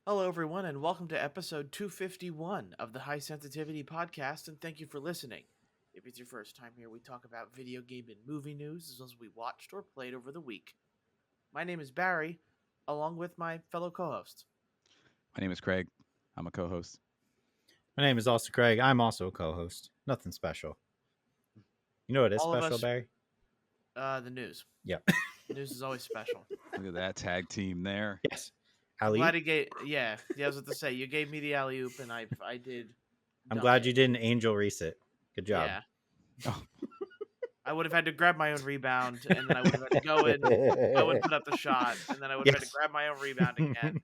Hello, everyone, and welcome to episode 251 of the High Sensitivity Podcast, and thank you for listening. If it's your first time here, we talk about video game and movie news as well as we watched or played over the week. My name is Barry, along with my fellow co-host. My name is Craig. I'm a co-host. My name is also Craig. I'm also a co-host. Nothing special. You know what is All of special, us- Barry? The news. Yep. News is always special. Look at that tag team there. Yes. I'm Ali, glad he gave. Yeah, I was about to say you gave me the alley oop, and I did. I'm dunk glad it. you didn't angel reese it. Good job. Yeah, Oh, I would have had to grab my own rebound, and then I would have had to go and put up the shot, and then I would have had Yes. to grab my own rebound again.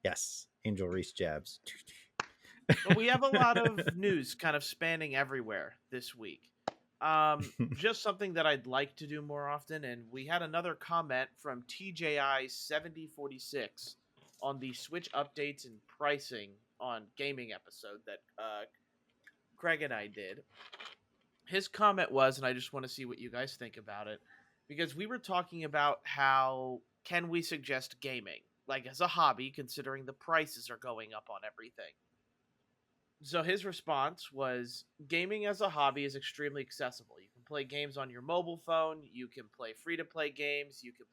Yes. Angel reese jabs. But we have a lot of news kind of spanning everywhere this week. Just something that I'd like to do more often, and we had another comment from TJI 7046 on the Switch updates and pricing on gaming episode that Craig and I did. His comment was, and I just want to see what you guys think about it, because we were talking about how can we suggest gaming, like as a hobby, considering the prices are going up on everything. So his response was gaming as a hobby is extremely accessible. You can play games on your mobile phone, you can play free to play games, you can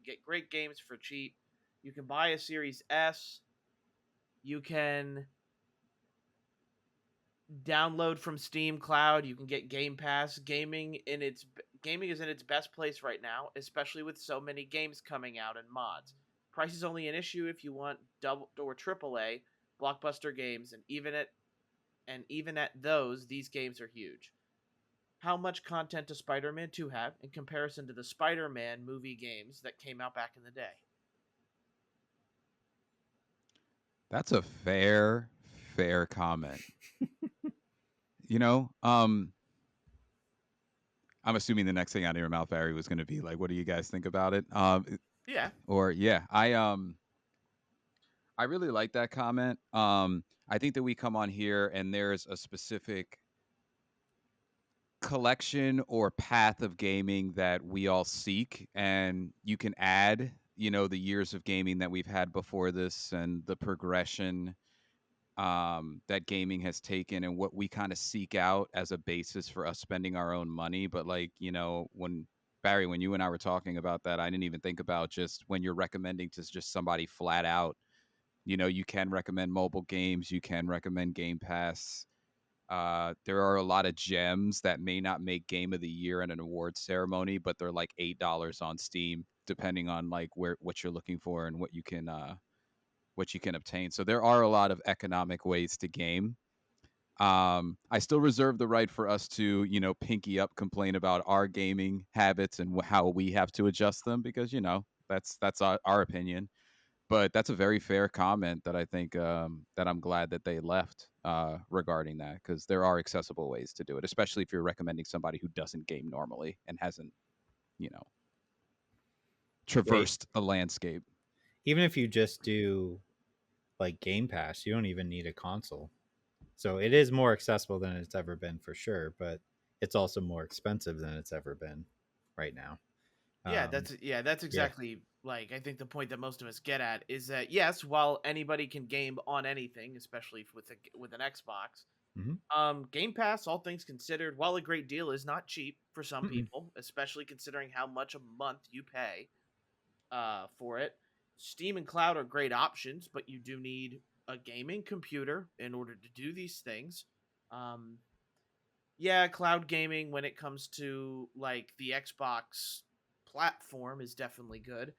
get great games for cheap. You can buy a Series S, you can download from Steam Cloud, you can get Game Pass. Gaming is in its best place right now, especially with so many games coming out and mods. Price is only an issue if you want double or triple A blockbuster games, and even at those, these games are huge. How much content does Spider-Man 2 have in comparison to the Spider-Man movie games that came out back in the day? that's a fair comment. I'm assuming the next thing out of your mouth, Barry, was going to be like, "What do you guys think about it?" Yeah. Or yeah, I really like that comment. I think that we come on here and there's a specific collection or path of gaming that we all seek, and you can add the years of gaming that we've had before this and the progression that gaming has taken and what we kind of seek out as a basis for us spending our own money. But like, when Barry, when you and I were talking about that, I didn't even think about just when you're recommending to just somebody flat out, you can recommend mobile games, you can recommend Game Pass. There are a lot of gems that may not make Game of the Year in an awards ceremony, but they're like $8 on Steam, depending on like what you're looking for and what you can obtain. So there are a lot of economic ways to game. I still reserve the right for us to, pinky up, complain about our gaming habits and how we have to adjust them because that's our opinion. But that's a very fair comment that I think that I'm glad that they left regarding that, because there are accessible ways to do it, especially if you're recommending somebody who doesn't game normally and hasn't, you know, traversed a landscape. Even if you just do like Game Pass, you don't even need a console. So it is more accessible than it's ever been for sure, but it's also more expensive than it's ever been right now. That's exactly like I think the point that most of us get at is that yes, while anybody can game on anything, especially with an Xbox, Game Pass, all things considered, while a great deal, is not cheap for some people, especially considering how much a month you pay for it. Steam and Cloud are great options, but you do need a gaming computer in order to do these things. Cloud gaming when it comes to like the Xbox platform is definitely good.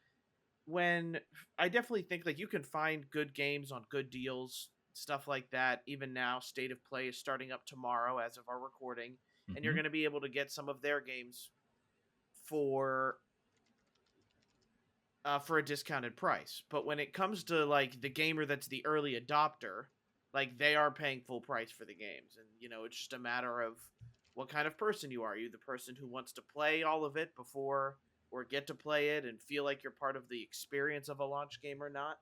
When I definitely think like you can find good games on good deals, stuff like that. Even now, State of Play is starting up tomorrow as of our recording, and you're going to be able to get some of their games for a discounted price. But when it comes to like the gamer that's the early adopter, like they are paying full price for the games, and it's just a matter of what kind of person you are. Are you the person who wants to play all of it before or get to play it and feel like you're part of the experience of a launch game or not?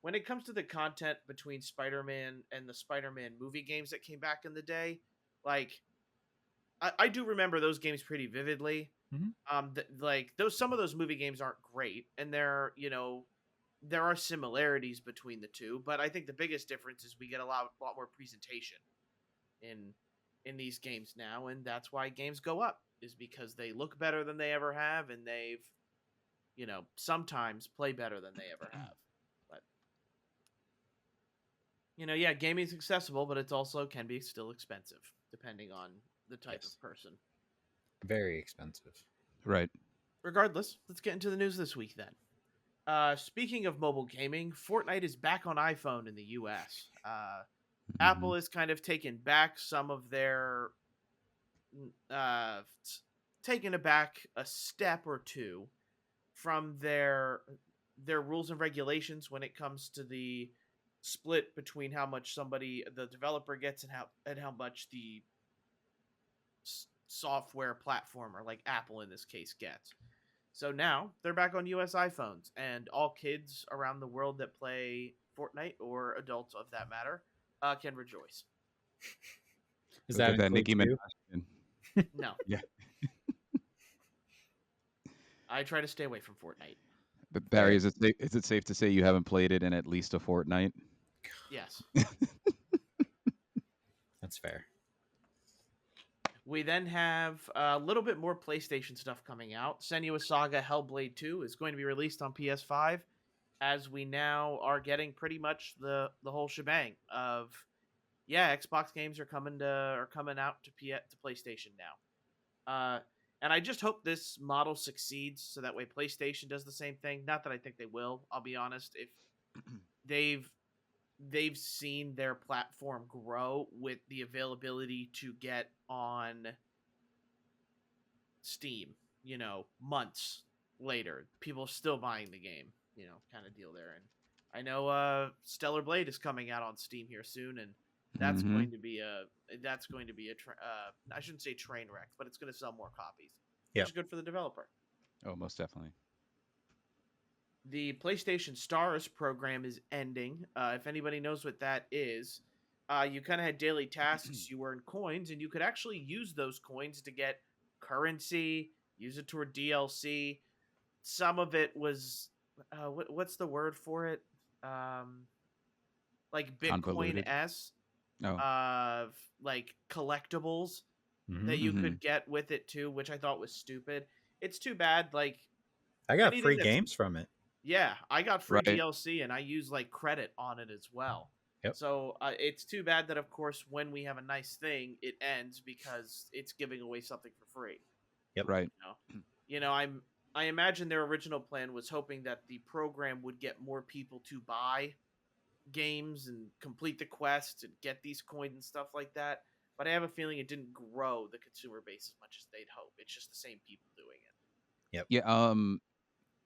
When it comes to the content between Spider-Man and the Spider-Man movie games that came back in the day, like I do remember those games pretty vividly. Mhm. Like some of those movie games aren't great, and there are similarities between the two, but I think the biggest difference is we get a lot more presentation in these games now, and that's why games go up, is because they look better than they ever have, and they've sometimes play better than they ever have. But yeah, gaming's accessible, but it's also can be still expensive depending on the type Yes. of person. Very expensive. Right. Regardless, let's get into the news this week then. Speaking of mobile gaming, Fortnite is back on iPhone in the US. Mm-hmm. Apple has kind of taken back some of their uh, taken back a step or two from their rules and regulations when it comes to the split between how much the developer gets and how much the software platform, or like Apple in this case, gets. So now they're back on US iPhones, and all kids around the world that play Fortnite, or adults of that matter, can rejoice. Does Go that get that include Nicki Minaj. you? No, Yeah. I try to stay away from Fortnite. But Barry, Fair. is it safe to say you haven't played it in at least a fortnight? Yes. That's fair. We then have a little bit more PlayStation stuff coming out. Senua Saga Hellblade 2 is going to be released on PS5, as we now are getting pretty much the whole shebang of, yeah, Xbox games are coming out to PlayStation now. And I just hope this model succeeds, so that way PlayStation does the same thing. Not that I think they will. I'll be honest. If they've seen their platform grow with the availability to get on Steam, months later, people still buying the game, kind of deal there. And I know Stellar Blade is coming out on Steam here soon, and that's Mm-hmm. going to be a I shouldn't say train wreck, but it's going to sell more copies, which Yep. is good for the developer. Oh, most definitely. The PlayStation Stars program is ending. If anybody knows what that is, you kind of had daily tasks. You earned coins, and you could actually use those coins to get currency, use it toward DLC. Some of it was, what's the word for it? Like Bitcoin Convoluted. s, Oh. like collectibles Mm-hmm. that you Mm-hmm. could get with it too, which I thought was stupid. It's too bad. Like I got anything free that's games from it. Yeah, I got free Right. DLC, and I use like credit on it as well. Yep. So it's too bad that, of course, when we have a nice thing, it ends because it's giving away something for free. Yep. Right. I imagine their original plan was hoping that the program would get more people to buy games and complete the quests and get these coins and stuff like that. But I have a feeling it didn't grow the consumer base as much as they'd hope. It's just the same people doing it. Yep. Yeah.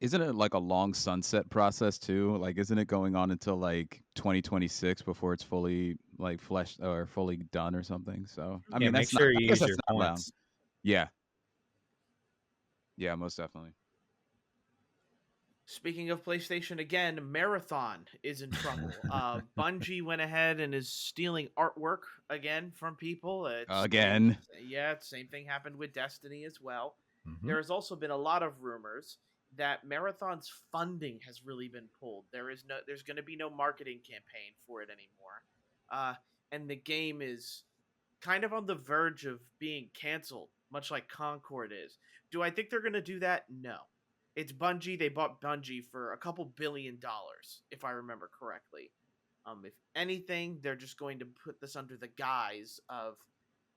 Isn't it like a long sunset process too? Like, isn't it going on until like 2026 before it's fully like fleshed or fully done or something? So, I Yeah. mean, Make that's not. sure I you guess use that's your not long. points. Yeah. Yeah. Most definitely. Speaking of PlayStation again, Marathon is in trouble. Bungie went ahead and is stealing artwork again from people. Again. Same thing happened with Destiny as well. Mm-hmm. There has also been a lot of rumors that Marathon's funding has really been pulled. There's going to be no marketing campaign for it anymore, and the game is kind of on the verge of being canceled, much like Concord is. Do I think they're going to do that? No. It's Bungie. They bought Bungie for $2 billion, if I remember correctly. If anything, they're just going to put this under the guise of,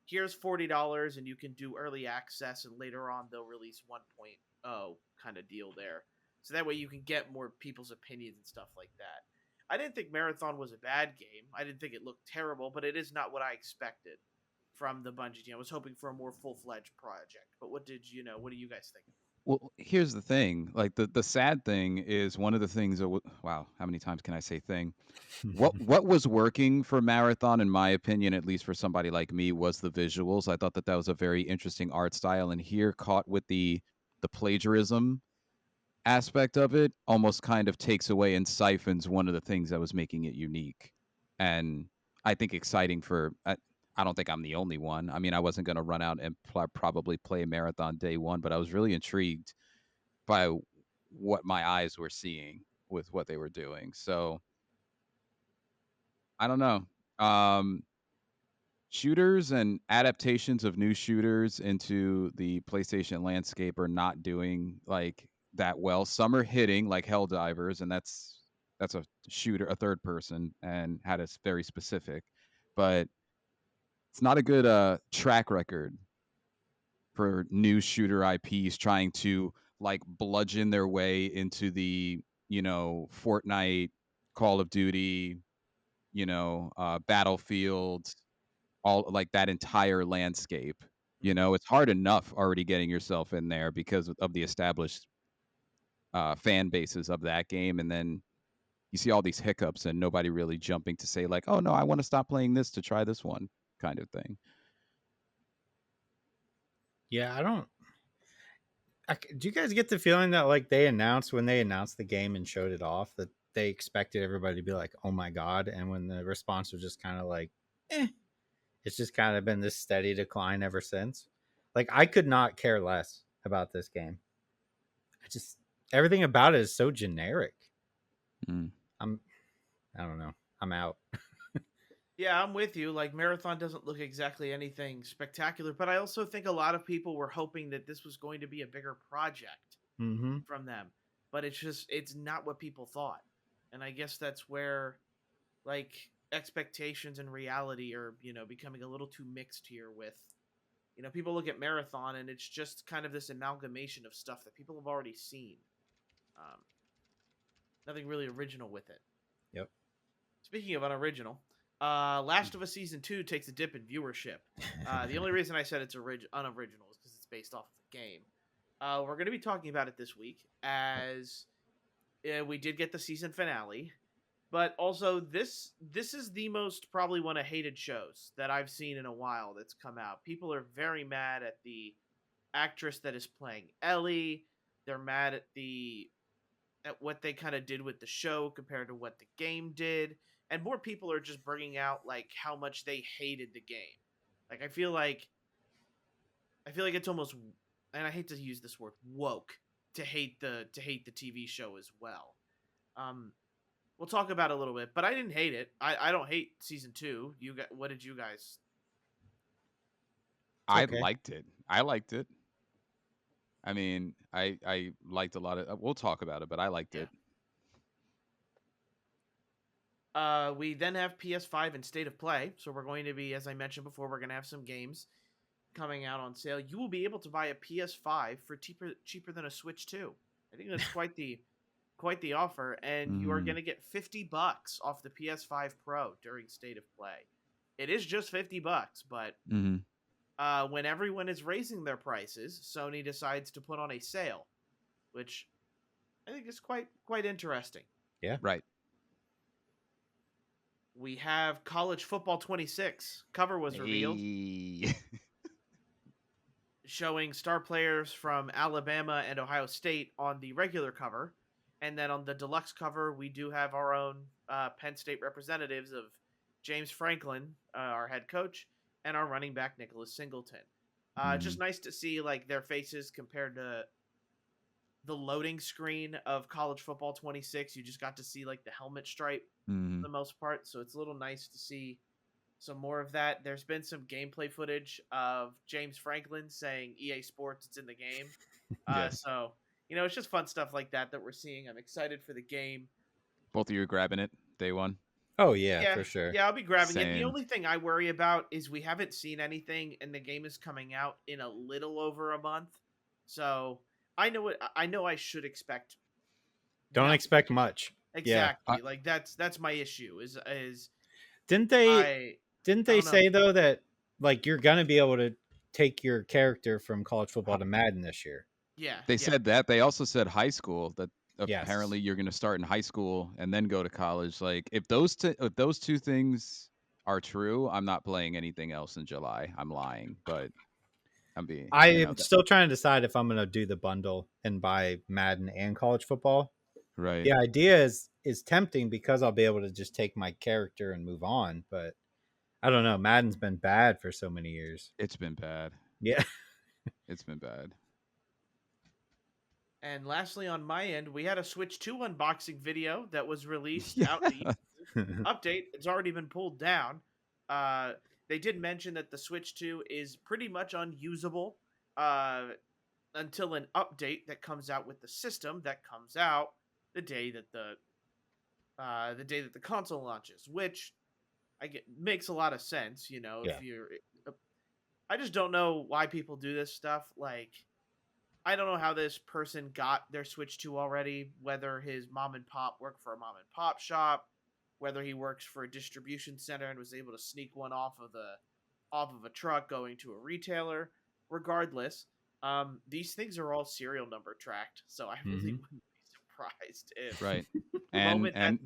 here's $40 and you can do early access, and later on they'll release 1.0 kind of deal there. So that way you can get more people's opinions and stuff like that. I didn't think Marathon was a bad game. I didn't think it looked terrible, but it is not what I expected from the Bungie team. I was hoping for a more full-fledged project. But what do you guys think? Well, here's the thing. Like the sad thing is one of the things that wow, how many times can I say thing? What was working for Marathon, in my opinion, at least for somebody like me, was the visuals. I thought that that was a very interesting art style, and here caught with the plagiarism aspect of it almost kind of takes away and siphons one of the things that was making it unique and I think exciting for I don't think I'm the only one. I mean, I wasn't going to run out and probably play a marathon day one, but I was really intrigued by what my eyes were seeing with what they were doing. So I don't know. Shooters and adaptations of new shooters into the PlayStation landscape are not doing like that well. Some are hitting like Helldivers, and that's a shooter, a third person, and had a very specific, but it's not a good track record for new shooter IPs trying to like bludgeon their way into the, Fortnite, Call of Duty, Battlefield, all like that entire landscape. It's hard enough already getting yourself in there because of the established fan bases of that game. And then you see all these hiccups and nobody really jumping to say, like, oh, no, I want to stop playing this to try this one kind of thing. Yeah, I don't. Do you guys get the feeling that like they announced when they announced the game and showed it off that they expected everybody to be like, "Oh my god," and when the response was just kind of like, "Eh," it's just kind of been this steady decline ever since. Like I could not care less about this game. I just everything about it is so generic. Mm. I don't know. I'm out. Yeah, I'm with you. Like Marathon doesn't look exactly anything spectacular, but I also think a lot of people were hoping that this was going to be a bigger project Mm-hmm. from them. But it's not what people thought. And I guess that's where like expectations and reality are, becoming a little too mixed here with people look at Marathon and it's just kind of this amalgamation of stuff that people have already seen. Um, Nothing really original with it. Yep. Speaking of unoriginal, Last of Us Season 2 takes a dip in viewership. The only reason I said it's unoriginal is because it's based off of the game. We're going to be talking about it this week as we did get the season finale, but also this is the most probably one of hated shows that I've seen in a while that's come out. People are very mad at the actress that is playing Ellie. They're mad at what they kind of did with the show compared to what the game did, and more people are just bringing out like how much they hated the game. Like I feel like it's almost, and I hate to use this word, woke to hate the TV show as well. Um, we'll talk about it a little bit, but I didn't hate it. I don't hate season 2. What did you guys? I Okay. liked it. I liked it. I mean, I liked a lot of. We'll talk about it, but I liked Yeah. it. We then have PS5 and State of Play, so we're going to be, as I mentioned before, we're going to have some games coming out on sale. You will be able to buy a PS5 for cheaper than a Switch 2. I think that's quite the offer, and you are Mm. going to get $50 off the PS5 Pro during State of Play. It is just $50, but Mm-hmm. when everyone is raising their prices, Sony decides to put on a sale, which I think is quite interesting. Yeah. Right. We have College Football 26 cover was revealed, Hey. showing star players from Alabama and Ohio State on the regular cover, and then on the deluxe cover we do have our own Penn State representatives of James Franklin, our head coach, and our running back Nicholas Singleton. Just nice to see like their faces compared to the loading screen of College Football 26. You just got to see like the helmet stripe for the most part, so it's a little nice to see some more of that. There's been some gameplay footage of James Franklin saying EA Sports, it's in the game. Yes. So, it's just fun stuff like that we're seeing. I'm excited for the game. Both of you are grabbing it day one. Oh yeah, Yeah, for sure. yeah, I'll be grabbing it. The Same. only thing I worry about is we haven't seen anything, and the game is coming out in a little over a month. So I know I should expect. Don't nothing. expect much. Yeah. Exactly. Like that's my issue. Is Didn't they I didn't I they don't know. say though that like you're gonna be able to take your character from college football to Madden this year? Yeah, They yeah. said that. They also said high school, that Yes. apparently you're going to start in high school and then go to college. Like if those two things are true, I'm not playing anything else in July. I'm lying, but I'm being, I'm still trying to decide if I'm gonna do the bundle and buy Madden and college football. right. The idea is tempting because I'll be able to just take my character and move on, but I don't know. Madden's been bad for so many years. It's been bad. Yeah. It's been bad. And lastly, on my end, we had a Switch 2 unboxing video that was released Yeah. out. Update, it's already been pulled down. Uh, they did mention that the Switch 2 is pretty much unusable until an update that comes out with the system that comes out the day that the console launches, which makes a lot of sense. You know, Yeah. if you're, I just don't know why people do this stuff. Like, I don't know how this person got their Switch 2 already, whether his mom and pop work for a mom and pop shop, whether he works for a distribution center and was able to sneak one off of a truck going to a retailer. Regardless, these things are all serial number tracked, so I really wouldn't be surprised if Right. the And moment that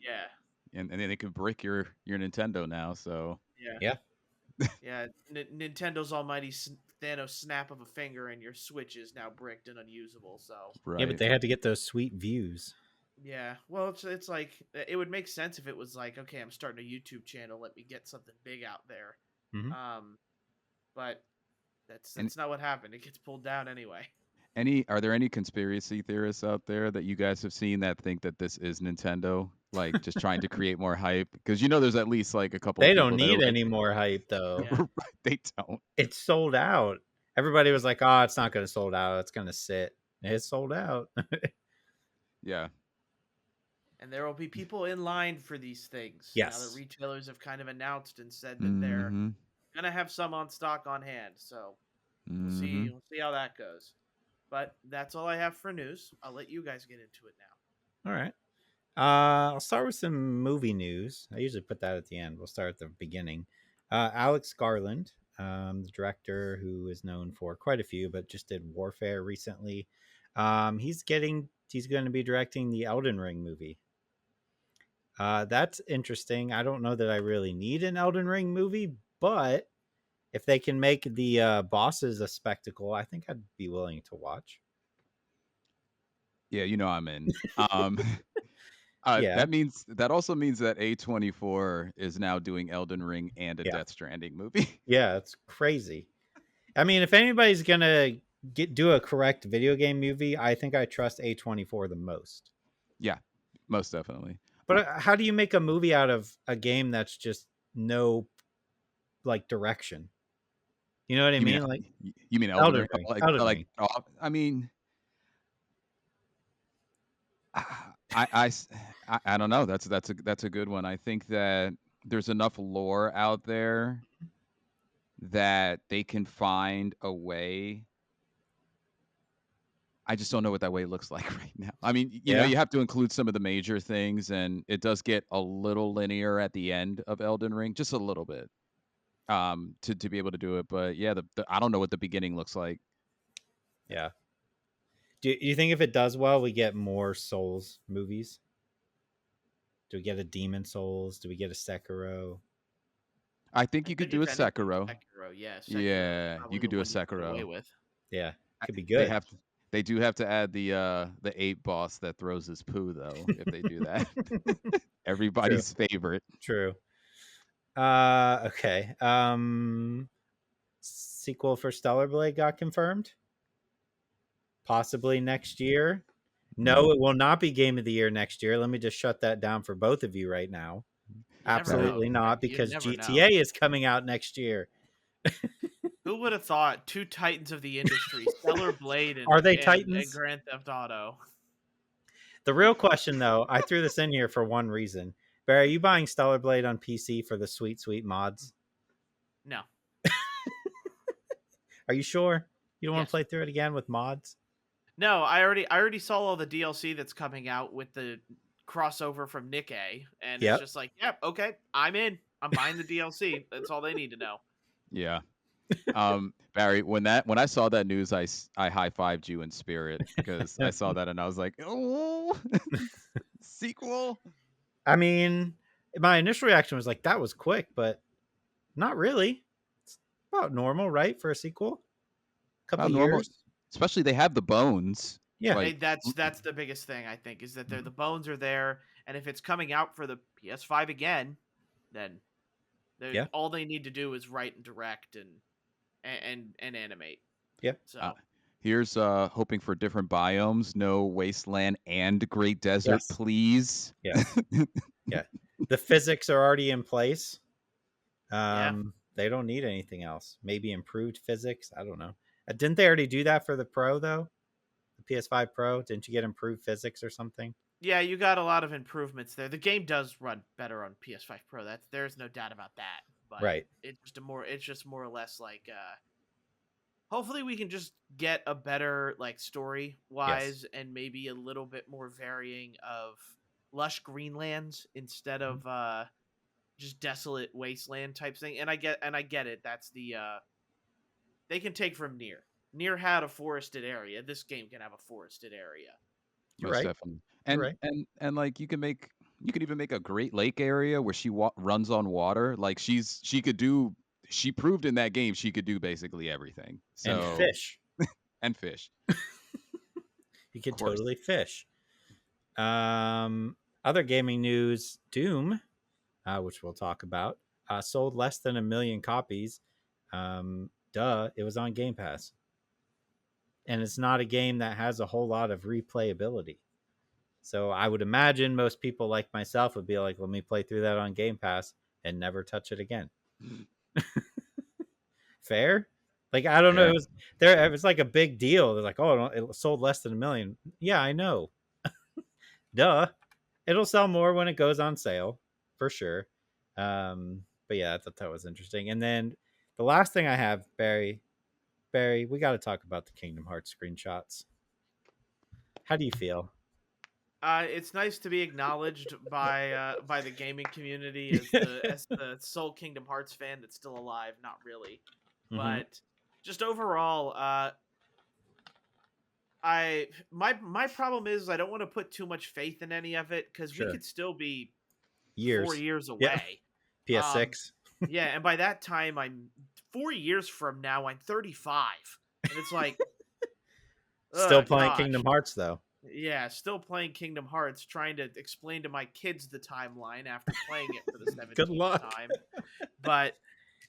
yeah, and then they can brick your Nintendo now. So yeah, Yeah. yeah, Nintendo's almighty Thanos snap of a finger and your Switch is now bricked and unusable. So Yeah, but right. they had to get those sweet views. yeah, well, it's like it would make sense if it was like, okay, I'm starting a YouTube channel, let me get something big out there. Mhm. But that's And not what happened. It gets pulled down anyway. are there any conspiracy theorists out there that you guys have seen that think that this is Nintendo, like just trying to create more hype? Because there's at least like a couple of They don't people that are need like, any more hype though. Yeah. they don't. It's sold out. Everybody was like, "Oh, it's not going to sold out. It's going to sit." It's sold out. Yeah. And there will be people in line for these things. Now Yes. that retailers have kind of announced and said that they're Mm-hmm. gonna have some on stock on hand. So we'll Mm-hmm. see how that goes. But that's all I have for news. I'll let you guys get into it now. All right. I'll start with some movie news. I usually put that at the end. We'll start at the beginning. Alex Garland, the director who is known for quite a few, but just did Warfare recently. He's going to be directing the Elden Ring movie. That's interesting. I don't know that I really need an Elden Ring movie, but if they can make the bosses a spectacle, I think I'd be willing to watch. Yeah, I'm in. Yeah. That also means that A24 is now doing Elden Ring and a Yeah. Death Stranding movie. Yeah, it's crazy. I mean, if anybody's gonna do a correct video game movie, I think I trust A24 the most. Yeah, most definitely. But how do you make a movie out of a game that's just no like direction? You know what I mean? Like You mean Elden Ring? Elden Ring. I mean, I don't know. That's a good one. I think that there's enough lore out there that they can find a way. I just don't know what that way looks like right now. I mean, you have to include some of the major things, and it does get a little linear at the end of Elden Ring, just a little bit, to be able to do it. But yeah, I don't know what the beginning looks like. Yeah. Do you think if it does well, we get more Souls movies? Do we get a Demon Souls? Do we get a Sekiro? I think you could do a Sekiro. Sekiro, yeah. Sekiro Yeah, you could do a Sekiro. Yeah, could be good. They do have to add the ape boss that throws his poo though. If they do that, everybody's favorite. True. Okay. Sequel for Stellar Blade got confirmed. Possibly next year. No, it will not be Game of the Year next year. Let me just shut that down for both of you right now. Absolutely not, because GTA is coming out next year. Who would have thought? Two titans of the industry, Stellar Blade and Are they titans? And Grand Theft Auto. The real question, though, I threw this in here for one reason. Barry, are you buying Stellar Blade on PC for the sweet, sweet mods? No. Are you sure? You don't want to play through it again with mods? No, I already saw all the DLC that's coming out with the crossover from Nick A, and it's just like, yep, okay, I'm in. I'm buying the DLC. That's all they need to know. Yeah. Barry, when I saw that news, I high-fived you in spirit, because I saw that and I was like, oh, sequel. I mean, my initial reaction was like, that was quick, but not really. It's about normal, right, for a sequel? Couple years. Especially they have the bones. Yeah, like, that's the biggest thing, I think, is that the bones are there, and if it's coming out for the PS5 again, then Yeah. All they need to do is write and direct and animate. Yep. Uh, So here's hoping for different biomes, no wasteland and great desert, Yes. please. Yes. Yeah. The physics are already in place. yeah, They don't need anything else. Maybe improved physics. I don't know. Didn't they already do that for the Pro though? The PS5 Pro? Didn't you get improved physics or something? yeah, you got a lot of improvements there. The game does run better on PS5 Pro. There's no doubt about that. But Right. it's just more or less like hopefully we can just get a better like story Yes. wise and maybe a little bit more varying of lush greenlands instead Mhm. of just desolate wasteland type thing. And I get it. That's the they can take from near. Near had a forested area. This game can have a forested area. You're Most right. definitely. You're And right. and like you could even make a Great Lake area where she runs on water. Like she proved in that game she could do basically everything. And So fish. and fish, You of could course. totally fish. Other gaming news: Doom, which we'll talk about, sold less than 1 million copies. Duh, it was on Game Pass, and it's not a game that has a whole lot of replayability. So I would imagine most people like myself would be like, "Let me play through that on Game Pass and never touch it again." Fair? Like I don't know. Yeah. It was there. It was like a big deal. They're like, "Oh, it sold less than 1 million." Yeah, I know. Duh. It'll sell more when it goes on sale, for sure. But yeah, I thought that was interesting. And then the last thing I have, Barry, we got to talk about the Kingdom Hearts screenshots. How do you feel? It's nice to be acknowledged by the gaming community as the sole Kingdom Hearts fan that's still alive. Not really, Mm-hmm. but just overall, my problem is I don't want to put too much faith in any of it because we Sure. could still be 4 Years. years Yeah. away. Um, PS6. yeah, and by that time, I'm 4 years from now. I'm 35, and it's like, Still oh playing Kingdom gosh, Hearts though. yeah, still playing Kingdom Hearts, trying to explain to my kids the timeline after playing it for the Good 17th luck. time. But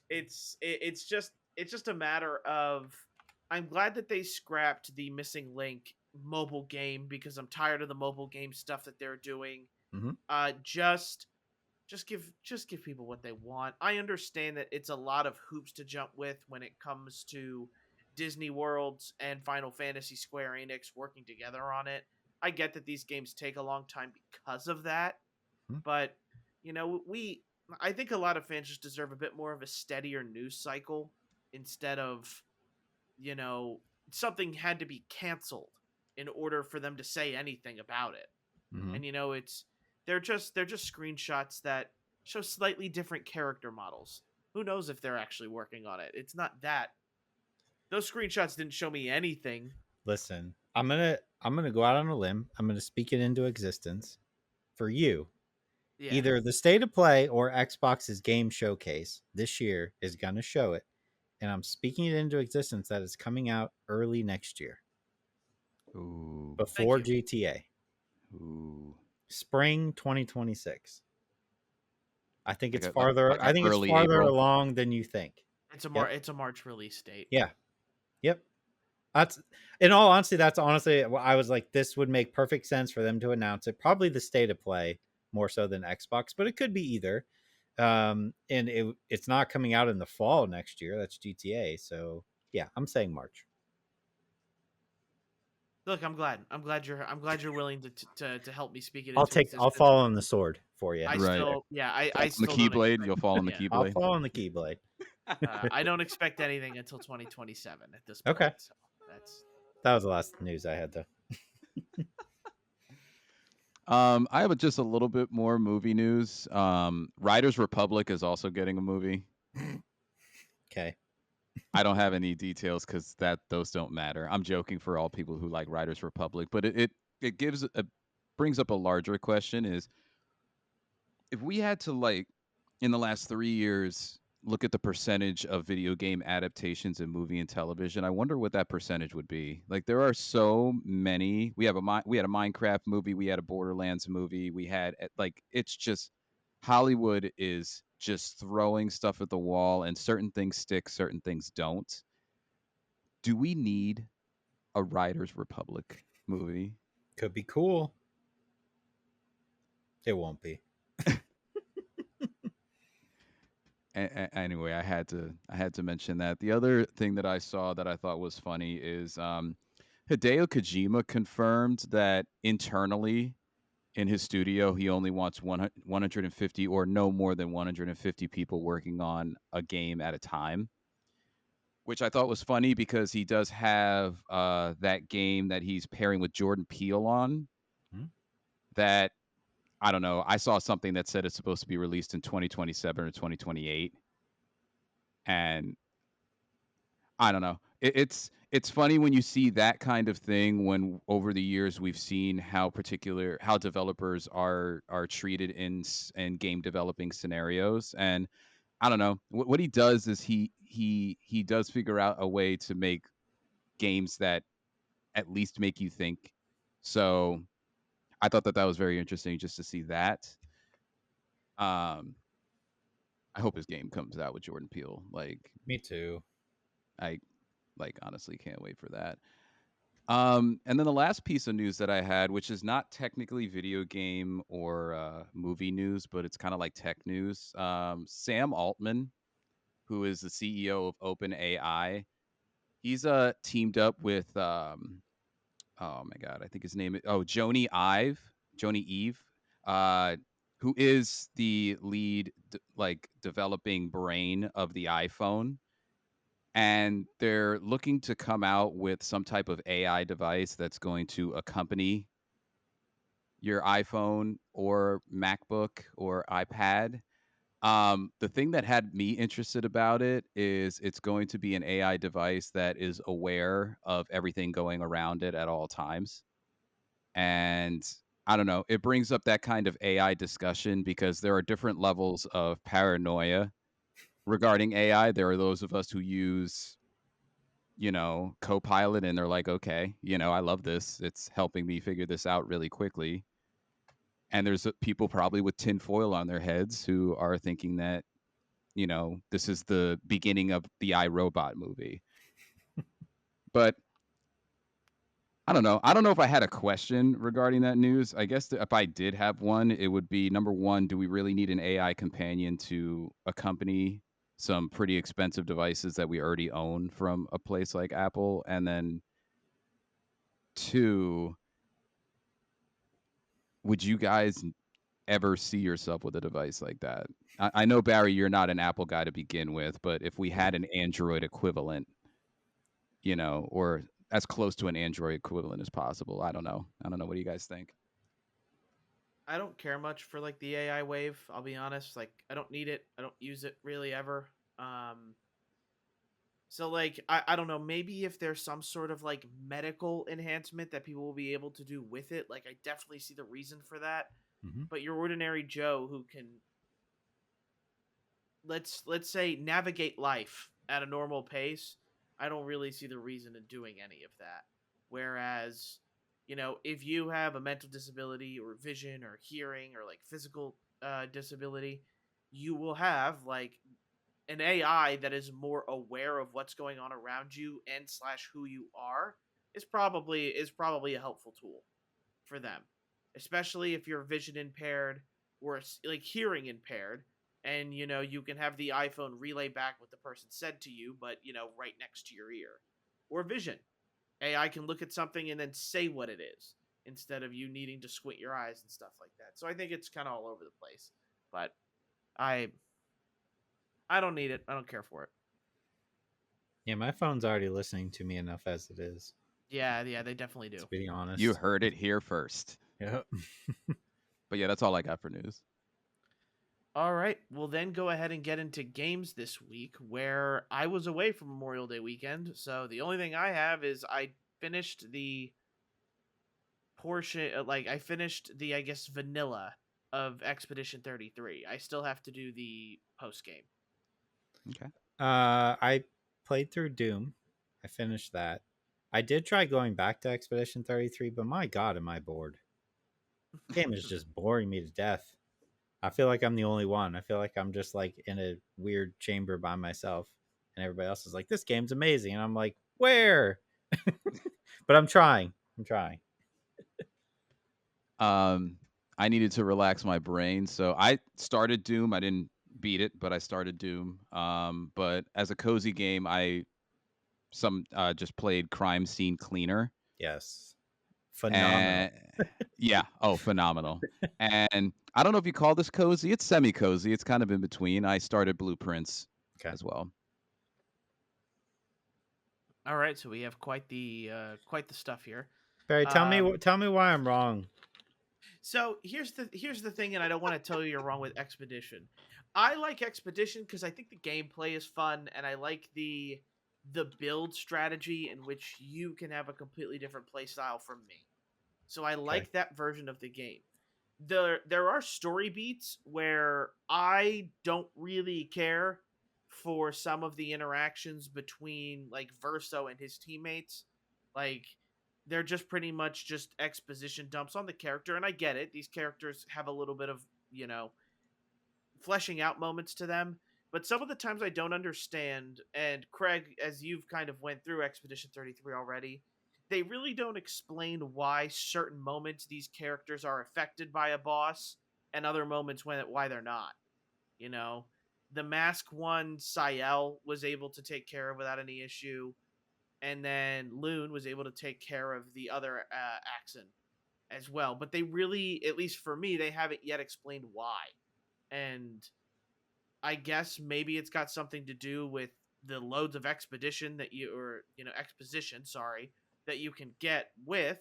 it's just a matter of I'm glad that they scrapped the missing link mobile game because I'm tired of the mobile game stuff that they're doing. Mm-hmm. Just give people what they want. I understand that it's a lot of hoops to jump with when it comes to Disney Worlds and Final Fantasy Square Enix working together on it. I get that these games take a long time because of that, Hmm. but you know, I think a lot of fans just deserve a bit more of a steadier news cycle instead of, you know, something had to be canceled in order for them to say anything about it. Mm-hmm. And you know, they're just screenshots that show slightly different character models. Who knows if they're actually working on it? It's not that. Those screenshots didn't show me anything. Listen, I'm gonna go out on a limb. I'm gonna speak it into existence for you. Yeah. Either the state of play or Xbox's game showcase this year is gonna show it, and I'm speaking it into existence that it's coming out early next year, Ooh. Thank before you. GTA, Ooh. spring 2026. I think it's Like a farther. like a I think it's early farther April. along than you think. Yep. It's a March release date. Yeah. Yep. That's in all honesty. That's honestly. I was like, this would make perfect sense for them to announce it. Probably the state of play more so than Xbox, but it could be either. And it's not coming out in the fall next year. That's GTA. So yeah, I'm saying March. Look, I'm glad you're willing to help me speak it I'll into take. I'll existence. fall on the sword for you. Right. Fall I on the still don't Keyblade. expect You'll fall on the yeah. I'll Keyblade. fall on the Keyblade. I don't expect anything until 2027 at this point. Okay, So that's that was the last news I had though. I have just a little bit more movie news. Riders Republic is also getting a movie. Okay. I don't have any details because those don't matter. I'm joking for all people who like Riders Republic, but it brings up a larger question: is if we had to like in the last 3 years look at the percentage of video game adaptations in movie and television, I wonder what that percentage would be. Like there are so many. We had a Minecraft movie, we had a Borderlands movie, we had like it's just Hollywood is just throwing stuff at the wall, and certain things stick, certain things don't. Do we need a Riders Republic movie? Could be cool. It won't be. Anyway, I had to mention that. The other thing that I saw that I thought was funny is Hideo Kojima confirmed that internally in his studio he only wants 150 or no more than 150 people working on a game at a time, which I thought was funny because he does have that game that he's pairing with Jordan Peele on. Hmm? That I don't know. I saw something that said it's supposed to be released in 2027 or 2028, and I don't know. It's funny when you see that kind of thing when over the years we've seen how developers are treated in game developing scenarios. And I don't know, what he does is he does figure out a way to make games that at least make you think. So I thought that that was very interesting just to see that. Um, I hope his game comes out with Jordan Peele. Me too. I honestly can't wait for that. And then the last piece of news that I had, which is not technically video game or movie news, but it's kind of like tech news. Sam Altman, who is the CEO of OpenAI, he's teamed up with oh my god, I think his name is Joni Eve, uh, who is the lead developing brain of the iPhone, and they're looking to come out with some type of AI device that's going to accompany your iPhone or MacBook or iPad. The thing that had me interested about it is it's going to be an AI device that is aware of everything going around it at all times. And I don't know, it brings up that kind of AI discussion because there are different levels of paranoia regarding AI. There are those of us who use Copilot, and they're like, okay, I love this. It's helping me figure this out really quickly. And there's people probably with tinfoil on their heads who are thinking that, this is the beginning of the iRobot movie. But I don't know. I don't know if I had a question regarding that news. I guess if I did have one, it would be number one, do we really need an AI companion to accompany some pretty expensive devices that we already own from a place like Apple? And then two, would you guys ever see yourself with a device like that? I know, Barry, you're not an Apple guy to begin with, but if we had an Android equivalent, or as close to an Android equivalent as possible, I don't know. I don't know. What do you guys think? I don't care much for like the AI wave. I'll be honest. Like, I don't need it. I don't use it really ever. So like I don't know, maybe if there's some sort of like medical enhancement that people will be able to do with it, like I definitely see the reason for that. Mm-hmm. But your ordinary Joe who can let's say navigate life at a normal pace, I don't really see the reason in doing any of that. Whereas, if you have a mental disability or vision or hearing or like physical disability, you will have like an AI that is more aware of what's going on around you and slash who you are is probably a helpful tool for them, especially if you're vision impaired or like hearing impaired, and you can have the iPhone relay back what the person said to you, but right next to your ear. Or vision, AI can look at something and then say what it is instead of you needing to squint your eyes and stuff like that. So I think it's kind of all over the place, but I I don't need it. I don't care for it. Yeah, my phone's already listening to me enough as it is. Yeah, they definitely do. To be honest. You heard it here first. Yep. But yeah, that's all I got for news. All right, we'll then go ahead and get into games this week, where I was away from Memorial Day weekend. So the only thing I have is I finished the portion, I finished the, I guess, vanilla of Expedition 33. I still have to do the post game. Okay. I played through Doom. I finished that. I did try going back to Expedition 33, but my god, am I bored. The game is just boring me to death. I feel like I'm the only one. I feel like I'm just like in a weird chamber by myself, and everybody else is like, "This game's amazing," and I'm like, "Where?" But I'm trying. I'm trying. Um, I needed to relax my brain, so I started Doom. I didn't beat it, but I started Doom. But as a cozy game, I some just played Crime Scene Cleaner, Yes, phenomenal. and yeah, oh, phenomenal. And I don't know if you call this cozy. It's semi cozy. It's kind of in between. I started Blueprints Okay, as well. All right, so we have quite the stuff here. Barry, Um, tell me why I'm wrong. so here's the thing, and I don't want to tell you you're wrong with Expedition. I like Expedition because I think the gameplay is fun, and I like the build strategy in which you can have a completely different play style from me. So I Okay. like that version of the game. There are story beats where I don't really care for some of the interactions between like Verso and his teammates. Like they're just pretty much just exposition dumps on the character, and I get it. These characters have a little bit of, fleshing out moments to them, but some of the times I don't understand. And Craig, as you've kind of went through Expedition 33 already, they really don't explain why certain moments these characters are affected by a boss and other moments why they're not. You know, the mask one, Sayel was able to take care of without any issue, and then Loon was able to take care of the other Axon as well. But they really, at least for me, they haven't yet explained why. And I guess maybe it's got something to do with the loads of expedition that you, or exposition, sorry, that you can get with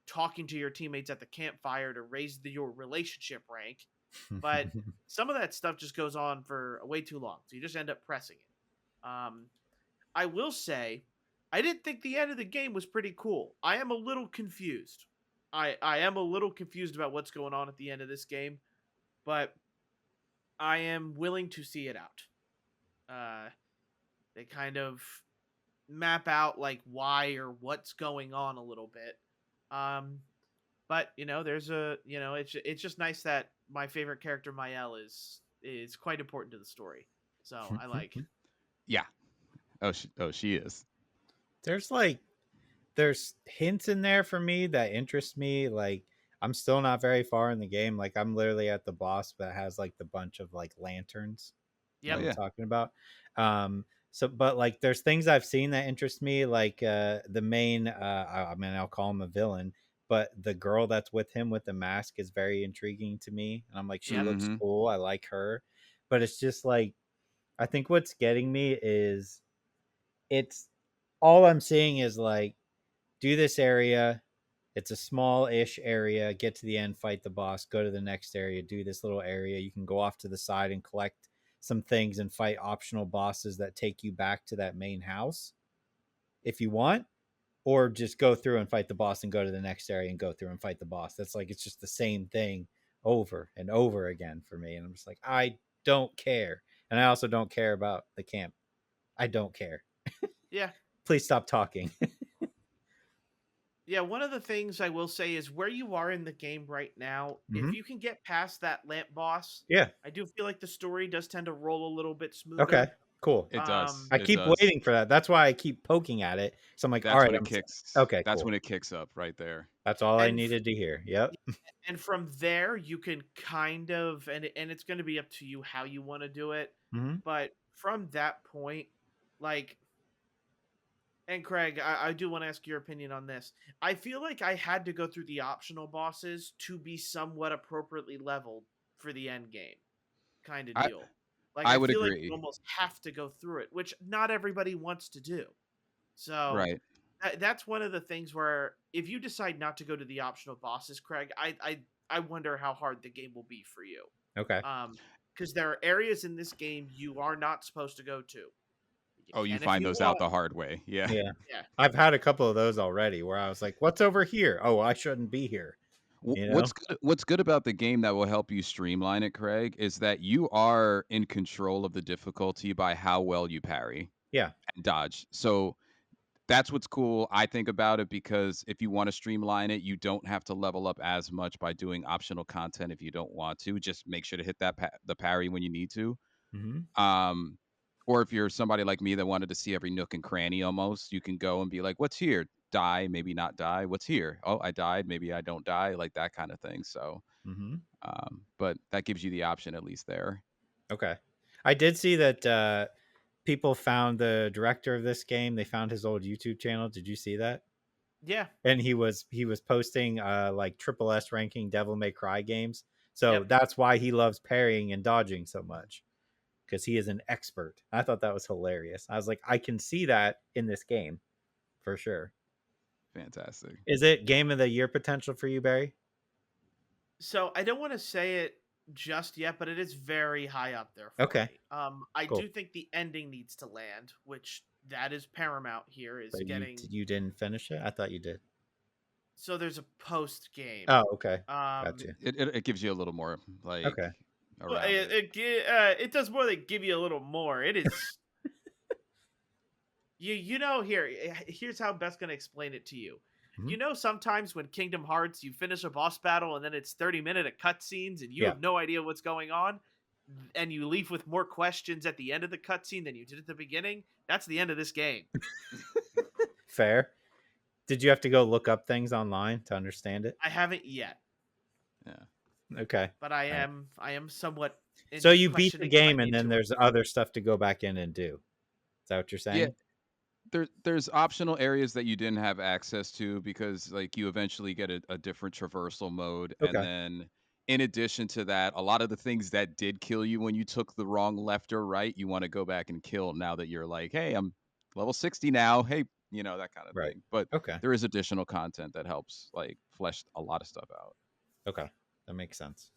talking to your teammates at the campfire to raise your relationship rank. But some of that stuff just goes on for way too long, so you just end up pressing it. I will say, I did think the end of the game was pretty cool. I am a little confused. I am a little confused about what's going on at the end of this game, but I am willing to see it out. They kind of map out like why or what's going on a little bit. Um, but there's it's just nice that my favorite character Mael is quite important to the story. So I like. Yeah. Oh, she is. There's there's hints in there for me that interest me. Like I'm still not very far in the game. Like I'm literally at the boss that has like the bunch of like lanterns. You Oh know Yep. what I'm yeah. talking about? So but like there's things I've seen that interest me, like the main I mean I'll call him a villain, but the girl that's with him with the mask is very intriguing to me. And I'm like, she Yep. looks Mm-hmm. cool. I like her. But it's just like I think what's getting me is it's all I'm seeing is like do this area. It's a small-ish area. Get to the end, fight the boss. Go to the next area. Do this little area. You can go off to the side and collect some things and fight optional bosses that take you back to that main house if you want, or just go through and fight the boss and go to the next area and go through and fight the boss. That's like it's just the same thing over and over again for me. And I'm just like, I don't care. And I also don't care about the camp. I don't care. Yeah. Please stop talking. Yeah, one of the things I will say is where you are in the game right now, if Mm-hmm. you can get past that lamp boss, Yeah. I do feel like the story does tend to roll a little bit Okay. smoother. Cool. It does. Um I It keep does. waiting for that. That's why I keep poking at it. So I'm like, all That's right, when it kicks. okay, That's cool. when it kicks up right there. That's all I and needed to hear. Yep. and from there you can kind of, and it's going to be up to you how you want to do it, Mm-hmm. but from that point, like, and Craig, I do want to ask your opinion on this. I feel like I had to go through the optional bosses to be somewhat appropriately leveled for the end game kind of I deal. Like I I would feel like you agree. almost have to go through it, which not everybody wants to do. So Right. that's one of the things where if you decide not to go to the optional bosses, Craig, I wonder how hard the game will be for you. Okay. Because there are areas in this game you are not supposed to go to. You Oh, you can if find you those out want. the hard way. Yeah. Yeah. Yeah. I've had a couple of those already where I was like, what's over here? Oh, I shouldn't be here. You know? What's good about the game that will help you streamline it, Craig, is that you are in control of the difficulty by how well you parry Yeah. and dodge. So that's what's cool, I think, about it, because if you want to streamline it, you don't have to level up as much by doing optional content if you don't want to. Just make sure to hit the parry when you need to. Mm-hmm. Um, or if you're somebody like me that wanted to see every nook and cranny almost, you can go and be like, what's here? Die, maybe not die. What's here? Oh, I died. Maybe I don't die. Like that kind of thing. So, Mm-hmm. but that gives you the option at least there. Okay. I did see that people found the director of this game. They found his old YouTube channel. Did you see that? Yeah. And he was posting like triple S ranking Devil May Cry games. So Yep. that's why he loves parrying and dodging so much, because he is an expert. I thought that was hilarious. I was like, I can see that in this game for sure. Fantastic. Is it game of the year potential for you, Barry? So I don't want to say it just yet, but it is very high up there for Okay, me. I cool. do think the ending needs to land, which that is paramount here. Is But getting you didn't finish it? I thought you did. so there's a post game. Oh, okay. Um, Gotcha. It gives you a little more like Okay. well, around it. it does more than give you a little more. It is you know here's how I'm best gonna explain it to you. Mhm. You know, sometimes when Kingdom Hearts you finish a boss battle and then it's 30 minute of cutscenes and you Yeah. have no idea what's going on, and you leave with more questions at the end of the cutscene than you did at the beginning. That's the end of this game. Fair. Did you have to go look up things online to understand it? I haven't yet, Yeah. Okay. but All right. I am somewhat So you beat the questioning if I game and need then to or there's not. other stuff to go back in and do. Is that what you're Yeah, saying? there's optional areas that you didn't have access to because like you eventually get a different traversal mode, and Okay. then in addition to that, a lot of the things that did kill you when you took the wrong left or right, you want to go back and kill now that you're like, hey, I'm level 60 now. Hey, that kind of Right. thing. But Okay. there is additional content that helps like flesh a lot of stuff out. Okay. That makes sense.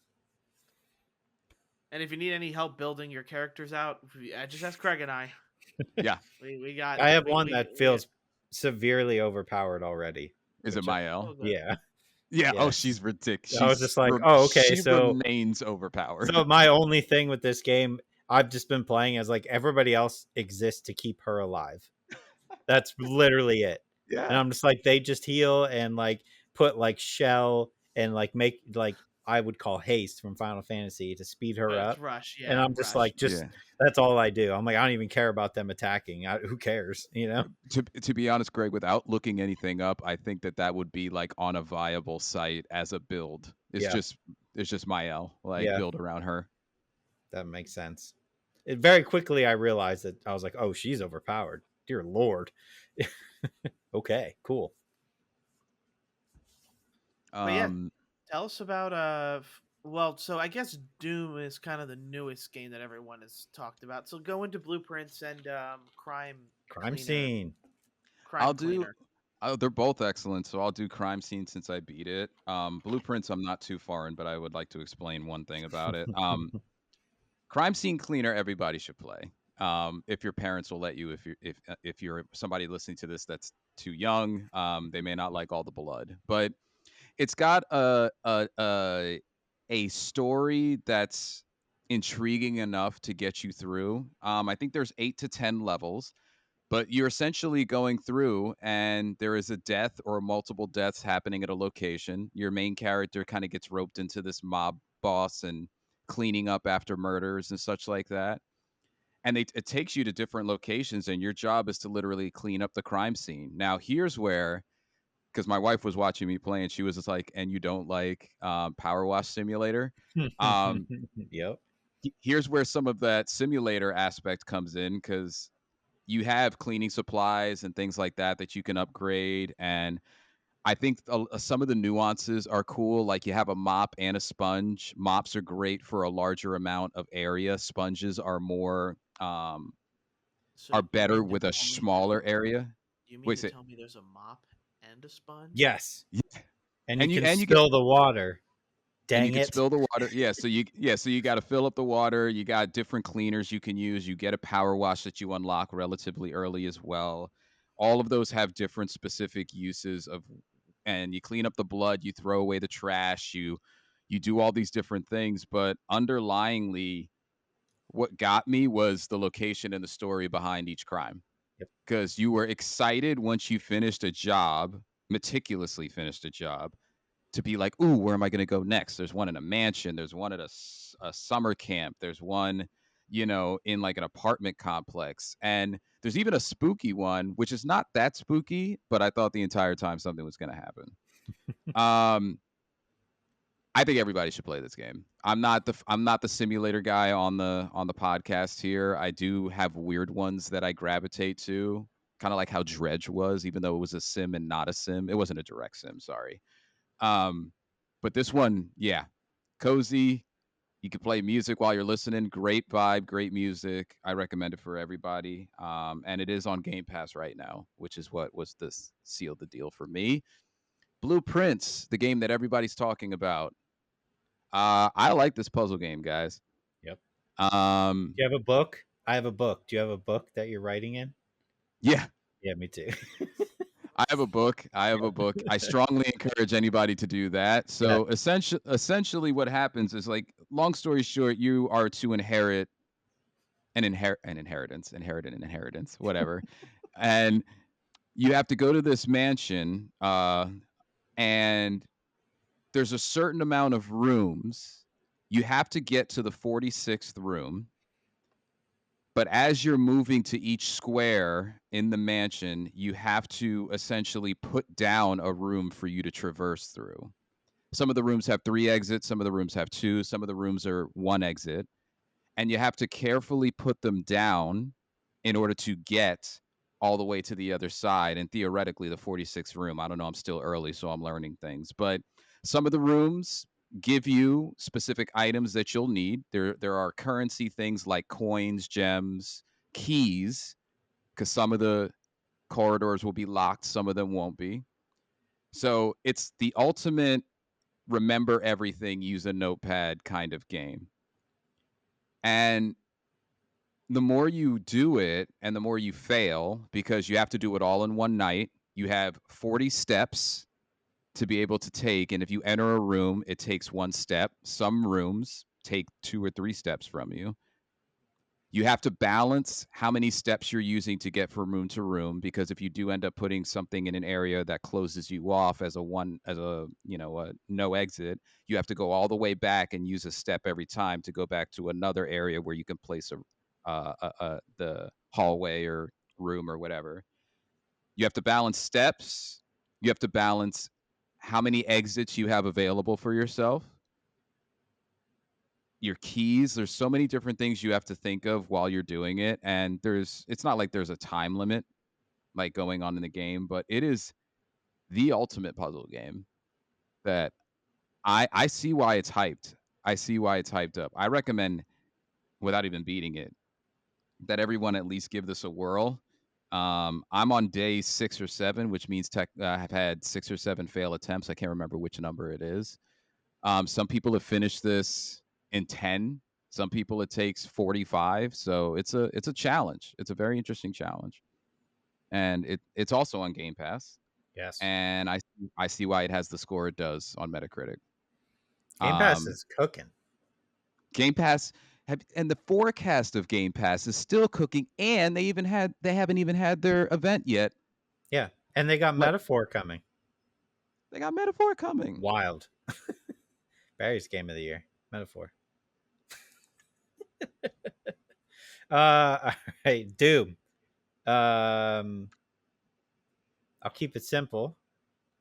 And if you need any help building your characters out, just ask Craig and I. Yeah. We got I have one that we got, feels severely overpowered already. Is it Which Mael? oh good. yeah. Yeah. Oh, Yes. she's ridiculous. I was just like, oh, okay. She So remains overpowered. my only thing with this game, I've just been playing as like everybody else exists to keep her alive. That's literally it. And Yeah. I'm just like, they just heal and like put like shell and like make like I would call haste from Final Fantasy to speed her It's up. rush, And yeah, I'm just rush. like, just Yeah. that's all I do. I'm like, I don't even care about them attacking. Who cares? To be honest, Greg, without looking anything up, I think that would be like on a viable site as a build. Yeah. It's just Mael, like Yeah. build around her. That makes sense. Very quickly, I realized that I was like, oh, she's overpowered. Dear Lord. Okay, cool. But yeah, Um, tell us about well, so I guess Doom is kind of the newest game that everyone has talked about. So go into blueprints and Crime cleaner, scene. I'll crime do. cleaner. Oh, they're both excellent, so I'll do crime scene since I beat it. Blueprints, I'm not too far in, but I would like to explain one thing about it. Crime scene cleaner, everybody should play. If your parents will let you, if you're somebody listening to this that's too young, they may not like all the blood, but it's got a story that's intriguing enough to get you through. I think there's 8 to 10 levels, but you're essentially going through, and there is a death or multiple deaths happening at a location. Your main character kind of gets roped into this mob boss and cleaning up after murders and such like that. And it takes you to different locations, and your job is to literally clean up the crime scene. Now, here's where, because my wife was watching me play and she was just like, and you don't like Power Wash Simulator. Um, Yep. Here's where some of that simulator aspect comes in, because you have cleaning supplies and things like that you can upgrade. And I think some of the nuances are cool. Like you have a mop and a sponge. Mops are great for a larger amount of area. Sponges are more So are you better mean to with a tell me there's smaller area. you mean Wait, to say, tell me there's a mop and a sponge? Yes. yeah. And you And you can and you get spill the water. and you Dang can it. spill the water. So you got to fill up the water. You got different cleaners you can use. You get a power wash that you unlock relatively early as well. All of those have different specific uses of, and you clean up the blood, you throw away the trash, you do all these different things, but underlyingly what got me was the location and the story behind each crime. Yep. because you were excited once you finished a job, meticulously finished a job, to be like, ooh, where am I going to go next? There's one in a mansion. There's one at a summer camp. There's one, in like an apartment complex. And there's even a spooky one, which is not that spooky, but I thought the entire time something was going to happen. Um, I think everybody should play this game. I'm not the simulator guy on the podcast here. I do have weird ones that I gravitate to, kind of like how Dredge was, even though it was a sim and not a sim. It wasn't a direct sim, sorry. Um, but this one, yeah, cozy. You can play music while you're listening. Great vibe, great music. I recommend it for everybody. And it is on Game Pass right now, which is what was this sealed the deal for me. Blueprints, the game that everybody's talking about. I like this puzzle game, guys. Yep. Um, Do you have a book? I have a book. Do you have a book that you're writing in? yeah, Yeah, me too. I have a book. I have a book. I strongly encourage anybody to do that. Yeah. So essentially, what happens is, like, long story short, you are to inherit inherit an inheritance, whatever, and you have to go to this mansion, and there's a certain amount of rooms. You have to get to the 46th room. But as you're moving to each square in the mansion, you have to essentially put down a room for you to traverse through. Some of the rooms have 3 exits, some of the rooms have 2, some of the rooms are 1 exit, and you have to carefully put them down in order to get all the way to the other side, and theoretically the 46th room. I don't know, I'm still early, so I'm learning things, but some of the rooms give you specific items that you'll need. There are currency things like coins, gems, keys, because some of the corridors will be locked, some of them won't be. So it's the ultimate remember everything, use a notepad kind of game. And the more you do it and the more you fail, because you have to do it all in one night, you have 40 steps to be able to take. And if you enter a room, it takes 1 step. Some rooms take 2 or 3 steps from you. You have to balance how many steps you're using to get from room to room, because if you do end up putting something in an area that closes you off as a no exit, you have to go all the way back and use a step every time to go back to another area where you can place the hallway or room or whatever. You have to balance steps. You have to balance how many exits you have available for yourself, your keys. There's so many different things you have to think of while you're doing it, and it's not like there's a time limit like going on in the game, but it is the ultimate puzzle game that I see why it's hyped. I see why it's hyped up. I recommend, without even beating it, that everyone at least give this a whirl. I'm on day 6 or 7, which means I've had 6 or 7 fail attempts. I can't remember which number it is. Some people have finished this in 10. Some people it takes 45. So it's a challenge. It's a very interesting challenge, and it's also on Game Pass. Yes. And I see why it has the score it does on Metacritic. Game Pass Um, is cooking. Game Pass and the forecast of Game Pass is still cooking, and they haven't even had their event yet. Yeah. And they got Like, Metaphor coming. they got Metaphor coming. Wild. Barry's game of the year. Metaphor. All right. Doom. Um, I'll keep it simple.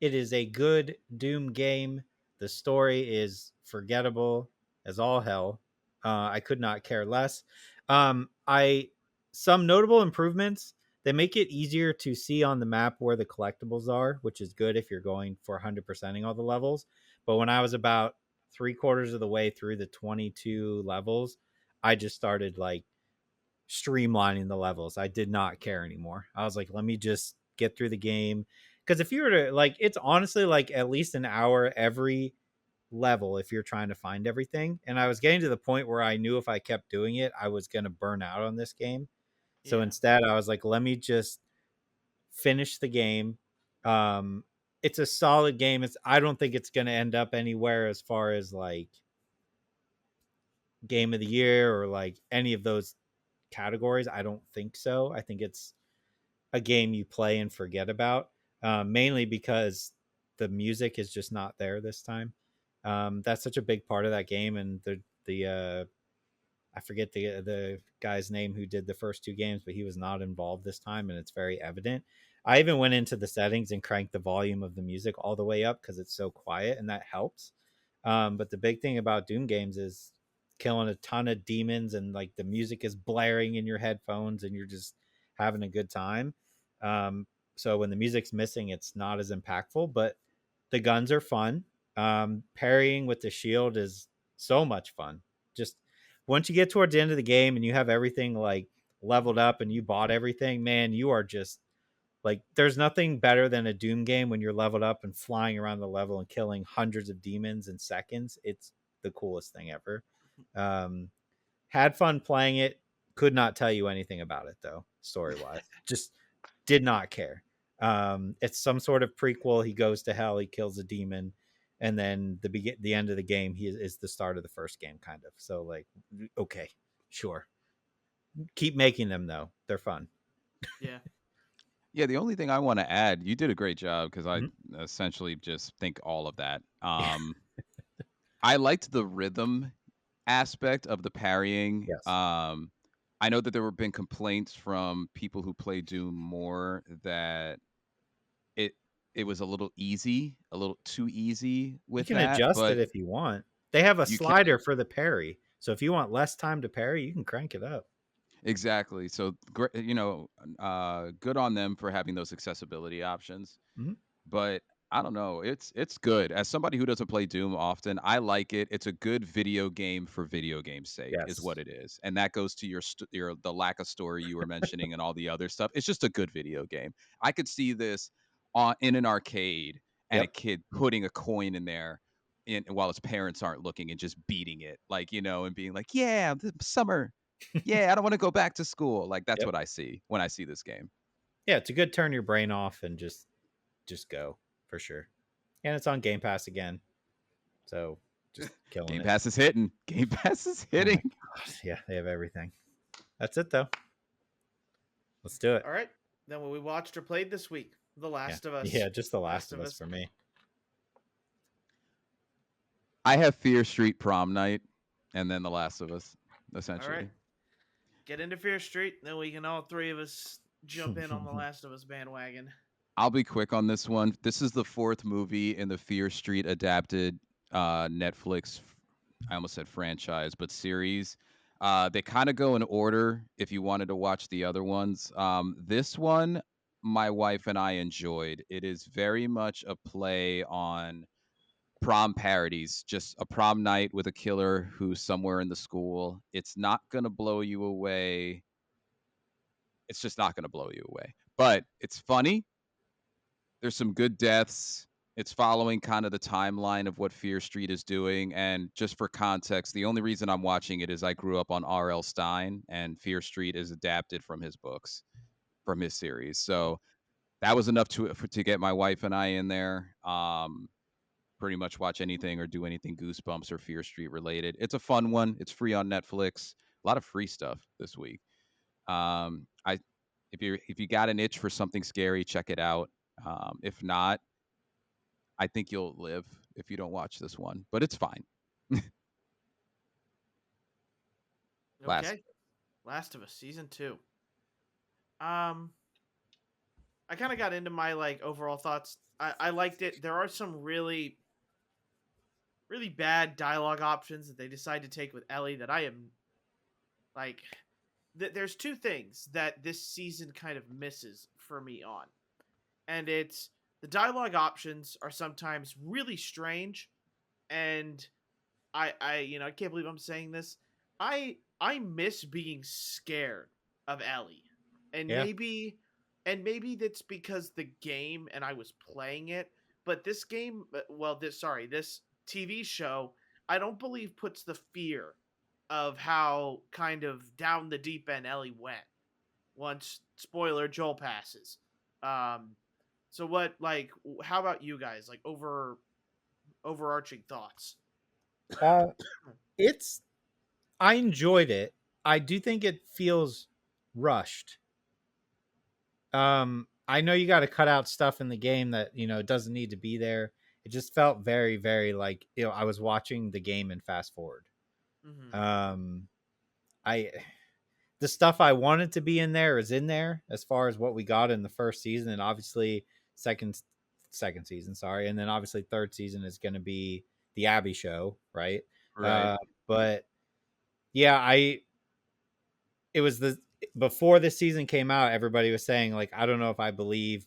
It is a good Doom game. The story is forgettable as all hell. I could not care less. I Some notable improvements. They make it easier to see on the map where the collectibles are, which is good if you're going for 100%ing all the levels. But when I was about 3/4 of the way through the 22 levels, I just started like streamlining the levels. I did not care anymore. I was like, let me just get through the game. Because if you were to like, it's honestly like at least an hour every level if you're trying to find everything. And I was getting to the point where I knew if I kept doing it, I was going to burn out on this game. So Yeah. instead, I was like, let me just finish the game. Um, it's a solid game. I don't think it's going to end up anywhere as far as like game of the year or like any of those categories. I don't think so. I think it's a game you play and forget about, mainly because the music is just not there this time. That's such a big part of that game, and the I forget the guy's name who did the first two games, but he was not involved this time, and it's very evident. I even went into the settings and cranked the volume of the music all the way up because it's so quiet, and that helps. But the big thing about Doom games is killing a ton of demons, and like the music is blaring in your headphones, and you're just having a good time. Um, so when the music's missing, it's not as impactful, but the guns are fun. Parrying with the shield is so much fun. Just once you get towards the end of the game and you have everything like leveled up and you bought everything, man, you are just like, there's nothing better than a Doom game when you're leveled up and flying around the level and killing hundreds of demons in seconds. It's the coolest thing ever. Um, had fun playing it. Could not tell you anything about it though, story wise. Just did not care. It's some sort of prequel. He goes to hell. He kills a demon, and then the end of the game he is the start of the first game, kind of. So like, okay, sure. Keep making them though. They're fun. Yeah. Yeah, the only thing I want to add, you did a great job because I Mhm. essentially just think all of that. I liked the rhythm aspect of the parrying. Yes. I know that there have been complaints from people who play Doom more that it it was a little easy, a little too easy You with can that, adjust but it if you want. They have a you can. slider for the parry. So if you want less time to parry, you can crank it up. Exactly. So, good on them for having those accessibility options. Mhm. But I don't know. It's good. As somebody who doesn't play Doom often, I like it. It's a good video game for video game's sake, is Yes. what it is. And that goes to your the lack of story you were mentioning and all the other stuff. It's just a good video game. I could see this in an arcade and a Yep. kid putting a coin in there. While his parents aren't looking and just beating it, like, and being like, "Yeah, the summer, yeah, I don't want to go back to school." Like that's Yep. what I see when I see this game. Yeah, it's a good turn your brain off and just go for sure. And it's on Game Pass again. So just killing Game it. Pass is hitting. Game Pass is Oh my hitting. god. Yeah, they have everything. That's it though. Let's do it. All right. Then what we watched or played this week? The Yeah. Last of Us. Yeah, just The Last Last of of Us Us. for me. I have Fear Street Prom Night, and then The Last of Us, All right. essentially. Get into Fear Street, then we can all three of us jump in on the Last of Us bandwagon. I'll be quick on this one. This is the fourth movie in the Fear Street adapted Netflix. I almost said franchise, but series. They kind of go in order if you wanted to watch the other ones. This one, my wife and I enjoyed. It is very much a play on prom parodies, just a prom night with a killer who's somewhere in the school. It's not going to blow you away. It's just not going to blow you away. But it's funny. There's some good deaths. It's following kind of the timeline of what Fear Street is doing. And just for context, the only reason I'm watching it is I grew up on R.L. Stein, and Fear Street is adapted from his books, from his series. So that was enough to get my wife and I in there. Pretty much watch anything or do anything Goosebumps or Fear Street related. It's a fun one. It's free on Netflix. A lot of free stuff this week. I if you got an itch for something scary, check it out. If not, I think you'll live if you don't watch this one, but it's fine. Last Okay. Last of Us season 2. Um I kind of got into my like overall thoughts. I liked it. There are some really bad dialogue options that they decide to take with Ellie that I am like there's two things that this season kind of misses for me on. And it's the dialogue options are sometimes really strange, and I can't believe I'm saying this. I miss being scared of Ellie. And Yeah. maybe that's because the game and I was playing it, but this game this TV show, I don't believe puts the fear of how kind of down the deep end Ellie went once spoiler Joel passes. Um so what like how about you guys? Like overarching thoughts. Uh it's I enjoyed it. I do think it feels rushed. I know you got to cut out stuff in the game that doesn't need to be there. It just felt very, very like I was watching the game and fast forward. Hmm. I the stuff I wanted to be in there is in there as far as what we got in the first season, and obviously second season, sorry, and then obviously third season is going to be the Abby show, right? Right. But yeah, it was the before this season came out, everybody was saying like, I don't know if I believe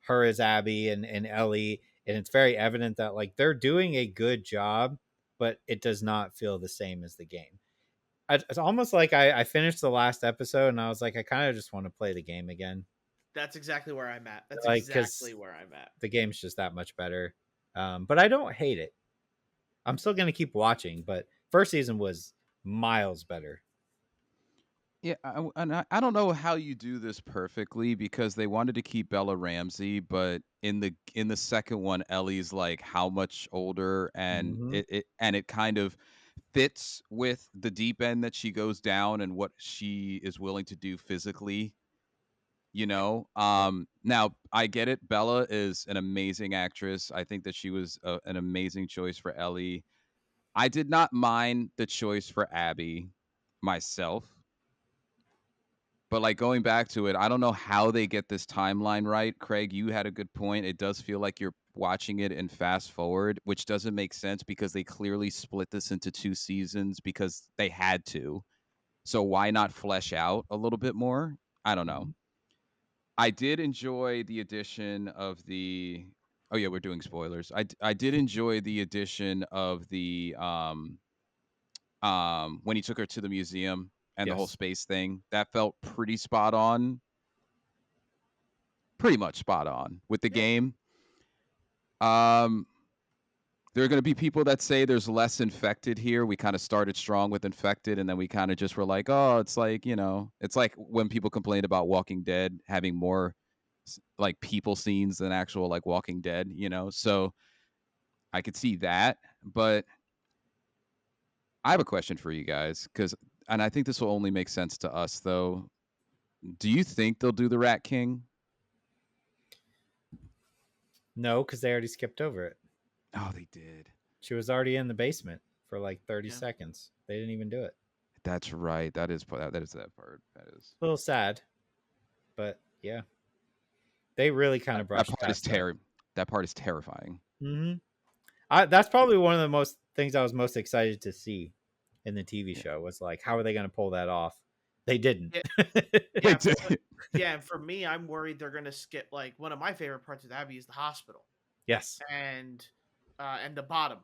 her as Abby and Ellie, and it's very evident that like they're doing a good job, but it does not feel the same as the game. It's almost like I finished the last episode and I was like, I kind of just want to play the game again, That's exactly where I'm at. That's like because exactly where I'm at. the game's just that much better. But I don't hate it. I'm still gonna keep watching, but first season was miles better. Yeah, I don't know how you do this perfectly because they wanted to keep Bella Ramsey, but in the second one, Ellie's like how much older, and Mm-hmm. it kind of fits with the deep end that she goes down and what she is willing to do physically. Yep. Now I get it. Bella is an amazing actress. I think that she was an amazing choice for Ellie. I did not mind the choice for Abby myself. But like going back to it, I don't know how they get this timeline right. Craig, you had a good point. It does feel like you're watching it in fast forward, which doesn't make sense because they clearly split this into 2 seasons because they had to. So why not flesh out a little bit more? I don't know. Mm-hmm. I did enjoy the addition of the. Oh yeah, we're doing spoilers. I did enjoy the addition of the when he took her to the museum and the whole Yes. space thing. That felt pretty spot on, pretty much spot on with the Yeah, game. Um, there are going to be people that say there's less infected here. We kind of started strong with infected, and then we kind of just were like, oh, it's like it's like when people complain about Walking Dead having more like people scenes than actual like Walking Dead. So I could see that, but I have a question for you guys and I think this will only make sense to us though. Do you think they'll do the Rat King? No, because they already skipped over it. Oh, they did. She was already in the basement for like 30 yeah. seconds. They didn't even do it. That's right. That is that part. That is. A little sad, but yeah, they really kind of That brushed part is past that. That part is terrifying. Mm-hmm. That's probably one of the most things I was most excited to see in the TV Yeah. show was like, how are they going to pull that off? They didn't. Yeah, They yeah, did. yeah. And for me, I'm worried they're gonna skip like one of my favorite parts of Abby is the hospital Yes. and the bottom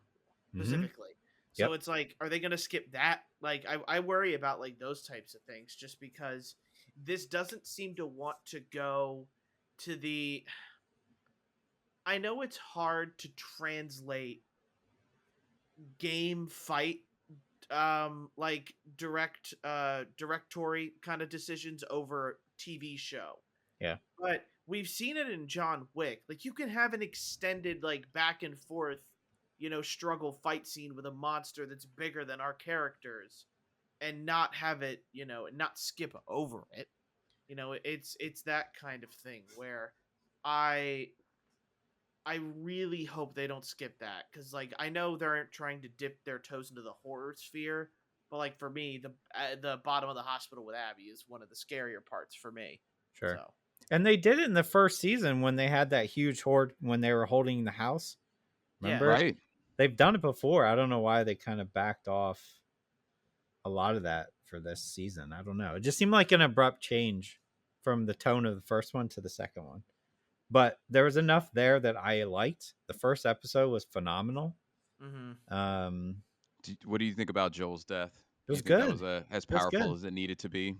Mm-hmm. specifically. So Yep. it's like, are they gonna skip that? Like, I worry about like those types of things just because this doesn't seem to want to go to the. I know it's hard to translate game fight like directory kind of decisions over TV show. Yeah. But we've seen it in John Wick. Like you can have an extended like back and forth, struggle fight scene with a monster that's bigger than our characters and not have it, not skip over it. It's that kind of thing where I I really hope they don't skip that cuz like I know they're trying to dip their toes into the horror sphere, but like for me the bottom of the hospital with Abby is one of the scarier parts for me. Sure. So, And they did it in the first season when they had that huge horde when they were holding the house. yeah. Remember? Right. They've done it before. I don't know why they kind of backed off a lot of that for this season. I don't know. It just seemed like an abrupt change from the tone of the first one to the second one. But there was enough there that I liked. The first episode was phenomenal. Mhm. Um, What do you think about Joel's death? it Do you was think that good. was as It was powerful good. as it needed to be?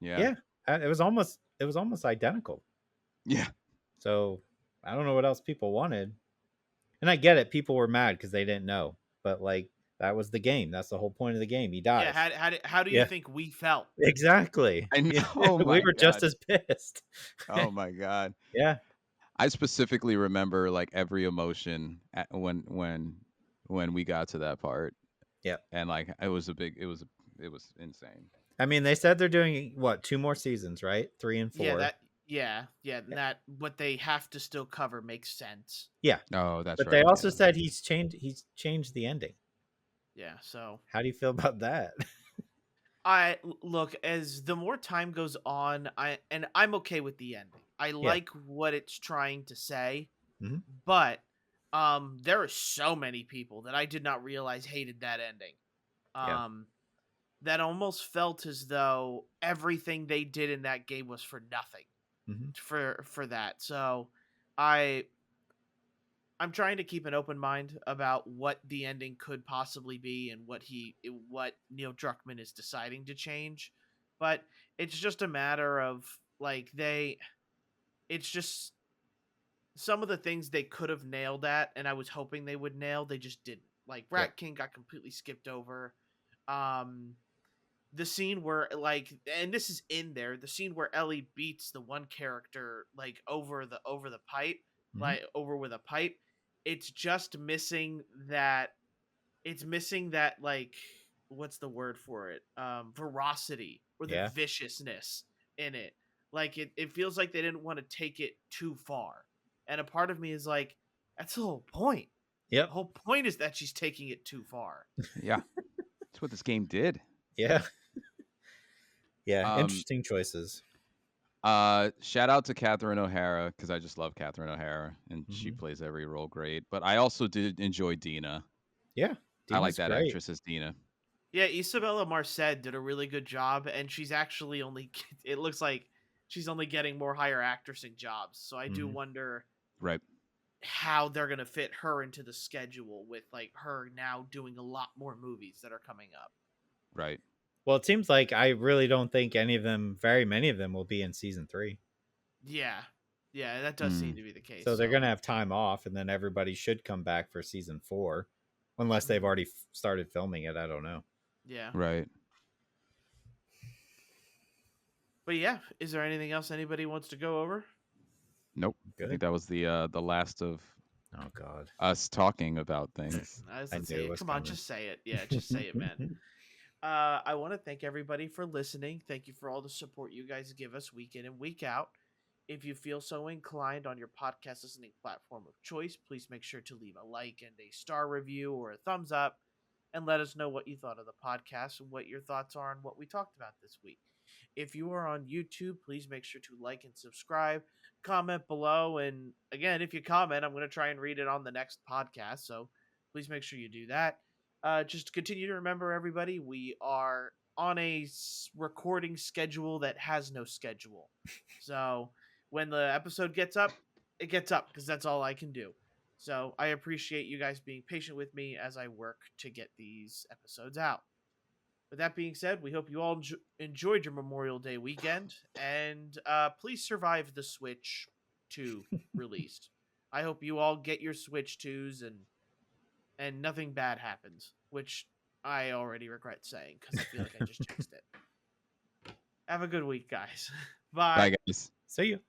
Yeah. Yeah, it was almost identical. Yeah. So I don't know what else people wanted. And I get it. People were mad because they didn't know. But like that was the game. That's the whole point of the game. He Yeah, dies. how do you Yeah, think we felt? exactly. I know. Yeah, Oh we my were just god. as pissed. Oh my god. Yeah. I specifically remember like every emotion when we got to that part, Yeah. and like it was insane. I mean, they said they're doing what, two more seasons, right? 3 and Yeah, 4. Yeah, and that what they have to still cover makes sense. Yeah, Oh, that's but they right. also Yeah. said he's changed the ending. Yeah, so How do you feel about that? look, as the more time goes on, I'm okay with the ending. I Yeah. like what it's trying to say, Hmm. but there are so many people that I did not realize hated that ending. Yeah. That almost felt as though everything they did in that game was for nothing Hmm. for that. So I I'm trying to keep an open mind about what the ending could possibly be and what Neil Druckmann is deciding to change. But it's just a matter of like it's just some of the things they could have nailed at and I was hoping they would nail, they just didn't. Like Yep. Rat King got completely skipped over. Um the scene where like and this is in there, the scene where Ellie beats the one character like over the pipe, Hmm. like over with a pipe, it's just missing that it's missing that like what's the word for it? Veracity or the Yeah. viciousness in it. Like it feels like they didn't want to take it too far. And a part of me is like, that's the whole point. Yep. The whole point is that she's taking it too far. Yeah. That's what this game did. Yeah. Yeah. Um, Interesting choices. shout out to Catherine O'Hara because I just love Catherine O'Hara and she Hmm. plays every role great. But I also did enjoy Dina. Yeah. I like Dina's that great. actress as Dina. Yeah, Isabella Marced did a really good job, and she's actually only. It looks like she's only getting more higher actressing jobs. So I do Hmm. wonder Right. how they're gonna fit her into the schedule with like her now doing a lot more movies that are coming up. Right. Well, it seems like I really don't think very many of them will be in season 3. Yeah, yeah, that does seem Mm, to be the case. So they're So gonna have time off, and then everybody should come back for season 4, unless they've mhm, already started filming it. I don't know. yeah, right. but yeah, is there anything else anybody wants to go over? Nope. I think Good. that was the last of Oh God, us talking about things. I Let's knew say it it. was Come on, coming. just say it. Yeah, just say it, man. I want to thank everybody for listening. Thank you for all the support you guys give us week in and week out. If you feel so inclined on your podcast listening platform of choice, please make sure to leave a like and a star review or a thumbs up and let us know what you thought of the podcast and what your thoughts are on what we talked about this week. If you are on YouTube, please make sure to like and subscribe, comment below. And again, if you comment, I'm going to try and read it on the next podcast. So please make sure you do that. Just continue to remember, everybody, we are on a recording schedule that has no schedule. So when the episode gets up, it gets up because that's all I can do. So I appreciate you guys being patient with me as I work to get these episodes out. With that being said, we hope you all enjoyed your Memorial Day weekend, and please survive the Switch 2 release. I hope you all get your Switch 2s and nothing bad happens, which I already regret saying because I feel like I just jinxed it. Have a good week, guys. Bye. Bye, guys. See you.